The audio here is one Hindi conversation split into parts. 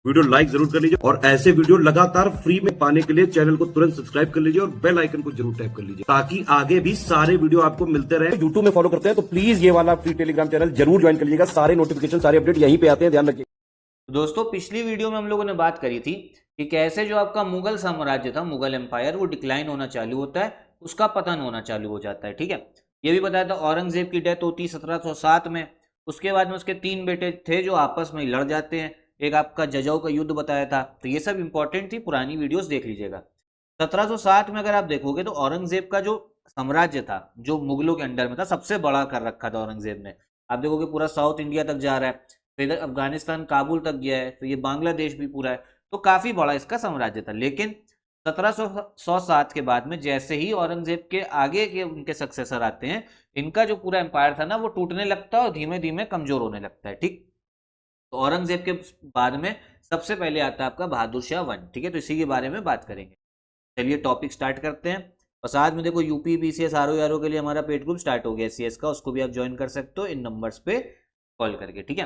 वीडियो लाइक जरूर कर लीजिए और ऐसे वीडियो लगातार फ्री में पाने के लिए चैनल को तुरंत सब्सक्राइब कर लीजिए और बेल आइकन को जरूर टैप कर लीजिए ताकि आगे भी सारे वीडियो आपको मिलते रहे। यूट्यूब में फॉलो करते हैं तो प्लीज ये वाला फ्री टेलीग्राम चैनल जरूर ज्वाइन कर लीजिएगा। सारे नोटिफिकेशन सारे अपडेट यहीं पे आते हैं, ध्यान रखिए। दोस्तों, पिछली वीडियो में हम लोगों ने बात करी थी कि कैसे जो आपका मुगल साम्राज्य था, मुगल एम्पायर, वो डिक्लाइन होना चालू होता है, उसका पतन होना चालू हो जाता है। ठीक है, ये भी बताया था। औरंगजेब की डेथ होती है 1707 में। उसके बाद में उसके 3 बेटे थे जो आपस में लड़ जाते हैं। एक आपका जजाऊ का युद्ध बताया था। तो ये सब इंपॉर्टेंट थी, पुरानी वीडियोस देख लीजिएगा। 1707 में अगर आप देखोगे तो औरंगजेब का जो साम्राज्य था, जो मुगलों के अंडर में था, सबसे बड़ा कर रखा था औरंगजेब ने। आप देखोगे पूरा साउथ इंडिया तक जा रहा है, फिर अफगानिस्तान काबुल तक गया है, फिर ये बांग्लादेश भी पूरा है। तो काफी बड़ा इसका साम्राज्य था। लेकिन 1707 के बाद में जैसे ही औरंगजेब के आगे के उनके सक्सेसर आते हैं, इनका जो पूरा एम्पायर था ना, वो टूटने लगता है और धीमे धीमे कमजोर होने लगता है। ठीक, तो औरंगजेब के बाद में सबसे पहले आता है आपका बहादुर शाह वन। ठीक है, तो इसी के बारे में बात करेंगे। चलिए टॉपिक स्टार्ट करते हैं। और साथ में देखो, यूपी बीसीएस आरओ के लिए हमारा पेड ग्रुप स्टार्ट हो गया सीएस का, उसको भी आप ज्वाइन कर सकते हो इन नंबर्स पे कॉल करके। ठीक है,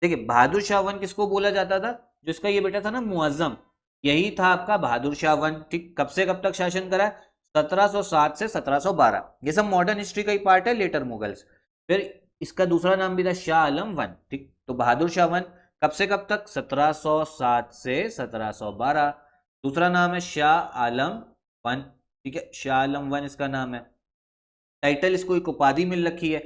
देखिए बहादुर शाह वन किसको बोला जाता था? जो इसका ये बेटा था ना मुअज्जम, यही था आपका बहादुर शाह वन। ठीक, कब से कब तक शासन करा? 1707 से 1712। ये सब मॉडर्न हिस्ट्री का ही पार्ट है, लेटर मुगल्स। फिर इसका दूसरा नाम भी था शाह आलम वन। ठीक, तो बहादुर शाह वन कब से कब तक? 1707 से 1712। दूसरा नाम है शाह आलम वन। ठीक है, शाह आलम वन इसका नाम है। टाइटल, इसको एक उपाधि मिल रखी है,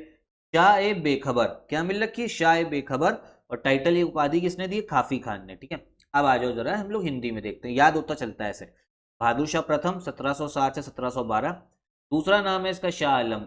शाह ए बेखबर। क्या मिल रखी है? शाह ए बेखबर। और टाइटल, ये उपाधि किसने दी? काफी खान ने। ठीक है, अब आ जाओ जरा हम लोग हिंदी में देखते हैं, याद होता चलता है ऐसे। बहादुर शाह प्रथम 1707 से 1712। दूसरा नाम है इसका शाह आलम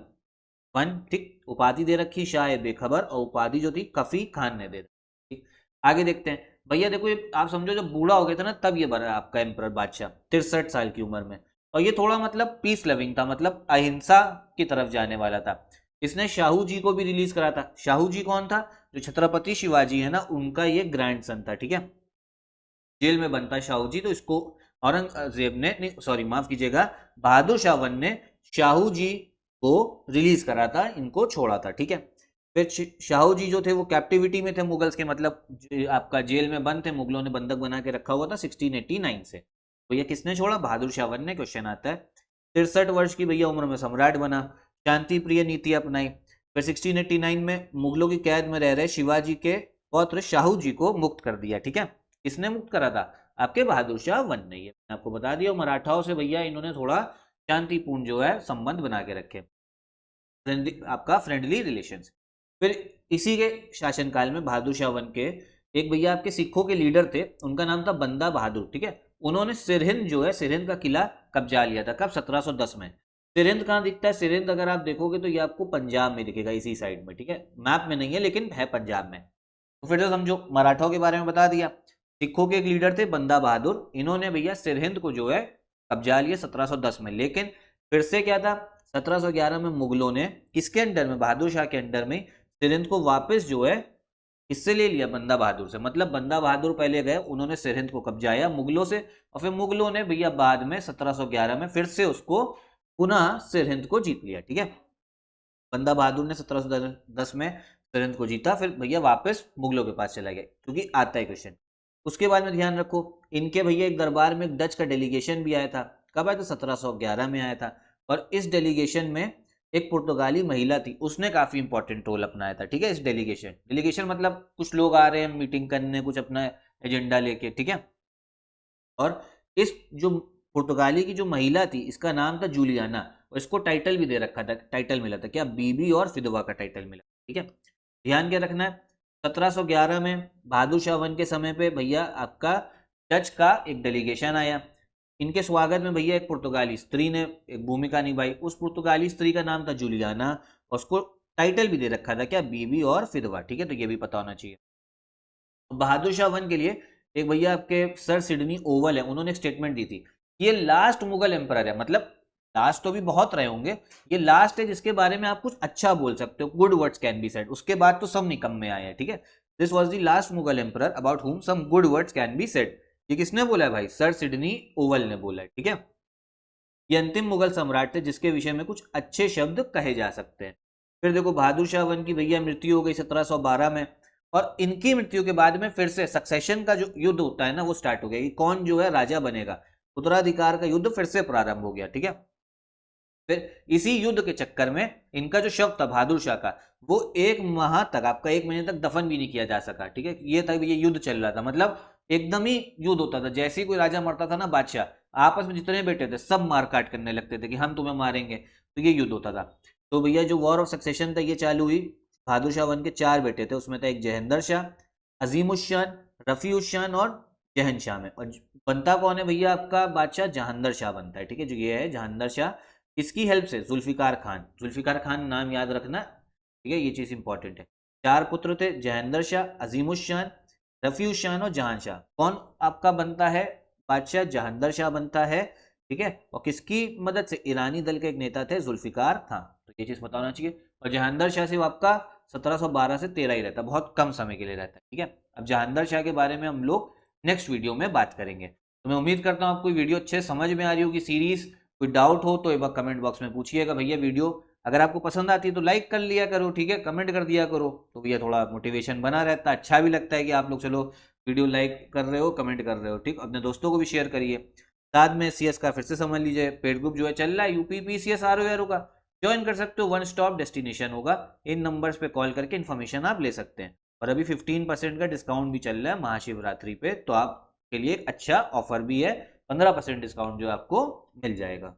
वन। ठीक, उपाधि दे रखी शाह ए बेखबर, और उपाधि जो थी कफी खान ने दे रखी। ठीक, आगे देखते हैं। भैया देखो, ये आप समझो जब बूढ़ा हो गया था ना, तब ये बना आपका एम्परर बादशाह 63 साल की उम्र में। और ये थोड़ा मतलब पीस लविंग था, मतलब अहिंसा की तरफ जाने वाला था। इसने शाहू जी को भी रिलीज करा था। शाहू जी कौन था? जो छत्रपति शिवाजी है ना, उनका ये ग्रैंड सन था। ठीक है, जेल में बनता शाहू जी, तो इसको औरंगजेब ने, नहीं सॉरी माफ कीजिएगा, बहादुर शाह वन ने शाहू जी को रिलीज करा था, इनको छोड़ा था। ठीक है, फिर शाहू जी जो थे वो कैप्टिविटी में थे मुगल्स के, मतलब आपका जेल में बंद थे, मुगलों ने बंधक बना के रखा हुआ था 1689 से। तो ये किसने छोड़ा? बहादुर शाह वन ने। क्वेश्चन आता है। 63 वर्ष की भैया उम्र में सम्राट बना, शांति प्रिय नीति अपनाई। फिर 1689 में मुगलों की कैद में रह रहे शिवाजी के पौत्र शाहू जी को मुक्त कर दिया। ठीक है, किसने मुक्त करा था? आपके बहादुर शाह वन ने। ये मैंने आपको बता दिया, मराठाओं से भैया इन्होंने थोड़ा शांतिपूर्ण जो है संबंध बना के रखे, आपका फ्रेंडली रिलेशन। फिर इसी के शासनकाल में बहादुर शाह वन के एक भैया आपके सिखों के लीडर थे, उनका नाम था बंदा बहादुर। ठीक है, उन्होंने सिरहिंद जो है, सिरहिंद का किला कब्जा लिया था। कब? 1710 में। सिरहिंद कहाँ दिखता है? सिरहिंद अगर आप देखोगे तो ये आपको पंजाब में दिखेगा, इसी साइड में। ठीक है, मैप में नहीं है लेकिन है पंजाब में। तो फिर तो समझो, मराठों के बारे में बता दिया। सिखों के एक लीडर थे बंदा बहादुर, इन्होंने भैया सिरहिंद को जो है कब्जा लिया 1710 में। लेकिन फिर से क्या था? 1711 में मुगलों ने किसके अंडर में? बहादुर शाह के अंडर में सिरहिंद को वापस जो है किससे ले लिया? बंदा बहादुर से। मतलब बंदा बहादुर पहले गए, उन्होंने सिरहिंद को कब्जाया मुगलों से, और फिर मुगलों ने भैया बाद में 1711 में फिर से उसको पुनः सिरहिंद को जीत लिया। ठीक है, बंदा बहादुर ने 1710 में सिरहिंद को जीता, फिर भैया वापस मुगलों के पास चला गया, क्योंकि आता है क्वेश्चन। उसके बाद में ध्यान रखो, इनके भैया एक दरबार में एक डच का डेलीगेशन भी आया था। कब आया था? 1711 में आया था। और इस डेलीगेशन में एक पुर्तगाली महिला थी, उसने काफी इंपॉर्टेंट रोल अपनाया था। ठीक है, इस डेलीगेशन, डेलीगेशन मतलब कुछ लोग आ रहे हैं मीटिंग करने, कुछ अपना एजेंडा लेके। ठीक है, और इस जो पुर्तगाली की जो महिला थी, इसका नाम था जूलियाना, और इसको टाइटल भी दे रखा था, टाइटल मिला था क्या? बीबी और फिदवा का टाइटल मिला। ठीक है, ध्यान क्या रखना है, 1711 में बहादुर शाह वन के समय पे भैया आपका डच का एक डेलीगेशन आया। इनके स्वागत में भैया एक पुर्तगाली स्त्री ने एक भूमिका निभाई। उस पुर्तगाली स्त्री का नाम था जूलियाना, और उसको टाइटल भी दे रखा था क्या? बीबी और फिदवा। ठीक है, तो ये भी पता होना चाहिए। बहादुर शाह वन के लिए एक भैया आपके सर सिडनी ओवल है, उन्होंने एक स्टेटमेंट दी थी। ये लास्ट मुगल एम्परर है, मतलब लास्ट तो भी बहुत रहे होंगे, ये लास्ट है जिसके बारे में आप कुछ अच्छा बोल सकते हो, good words can be said. उसके बाद तो सब निकम्मे आए हैं। ठीक है, this was the last Mughal emperor about whom some good words can be said. ये किसने बोला है भाई? सर सिडनी ओवल ने बोला है। ठीक है, ये अंतिम मुगल सम्राट थे जिसके विषय में कुछ अच्छे शब्द कहे जा सकते हैं। फिर देखो, बहादुर शाह वन की भैया मृत्यु हो गई 1712 में, और इनकी मृत्यु के बाद में फिर से सक्सेशन का जो युद्ध होता है ना वो स्टार्ट हो गया कि कौन जो है राजा बनेगा। उत्तराधिकार का युद्ध फिर से प्रारंभ हो गया, ठीक है। फिर इसी युद्ध के चक्कर में इनका जो शव था बहादुर शाह का, वो 1 माह तक, आपका 1 महीने तक दफन भी नहीं किया जा सका, ठीक है। ये तब ये युद्ध चल रहा था, मतलब एकदम ही युद्ध होता था। जैसे ही कोई राजा मरता था ना, बादशाह आपस में जितने बेटे थे सब मार काट करने लगते थे कि हम तुम्हें मारेंगे, तो ये युद्ध होता था। तो भैया जो वॉर ऑफ सक्सेशन था ये चालू हुई। बहादुर शाह वन के 4 बेटे थे, उसमें था एक जहेंद्र शाह, अजीमुशान, रफीउशान और जहनशाह में। और बनता कौन है भैया आपका बादशाह? जहांदर शाह बनता है, ठीक है। जो ये है जहांदर शाह, किसकी हेल्प से? जुल्फिकार खान। जुल्फिकार खान नाम याद रखना, ठीक है, ये चीज इंपॉर्टेंट है। 4 पुत्र थे, जहेंद्र शाह, अजीमुशान, रफीउशान और जहां शाह। कौन आपका बनता है बादशाह? जहांदर शाह बनता है, ठीक है। और किसकी मदद से? ईरानी दल के एक नेता थे जुल्फिकार खान, तो ये चीज पता होना चाहिए। और जहांदर शाह सिर्फ आपका 1712 से 13 ही रहता, बहुत कम समय के लिए रहता है, ठीक है। अब जहांदर शाह के बारे में हम लोग नेक्स्ट वीडियो में बात करेंगे। तो मैं उम्मीद करता हूँ आपको वीडियो अच्छे समझ में आ रही होगी सीरीज। कोई डाउट हो तो एक बार कमेंट बॉक्स में पूछिएगा भैया। वीडियो अगर आपको पसंद आती है तो लाइक कर लिया करो, ठीक है, कमेंट कर दिया करो, तो भैया थोड़ा मोटिवेशन बना रहता है, अच्छा भी लगता है कि आप लोग चलो वीडियो लाइक कर रहे हो, कमेंट कर रहे हो, ठीक। अपने दोस्तों को भी शेयर करिए। साथ में सीएस का फिर से समझ लीजिए, पेड ग्रुप जो है चल रहा है यूपी पीसीएस आरओ का, ज्वाइन कर सकते हो। 1 स्टॉप डेस्टिनेशन होगा, इन नंबर्स पे कॉल करके इन्फॉर्मेशन आप ले सकते हैं। और अभी 15% का डिस्काउंट भी चल रहा है महाशिवरात्रि पे, तो आपके लिए एक अच्छा ऑफर भी है, 15% डिस्काउंट जो आपको मिल जाएगा।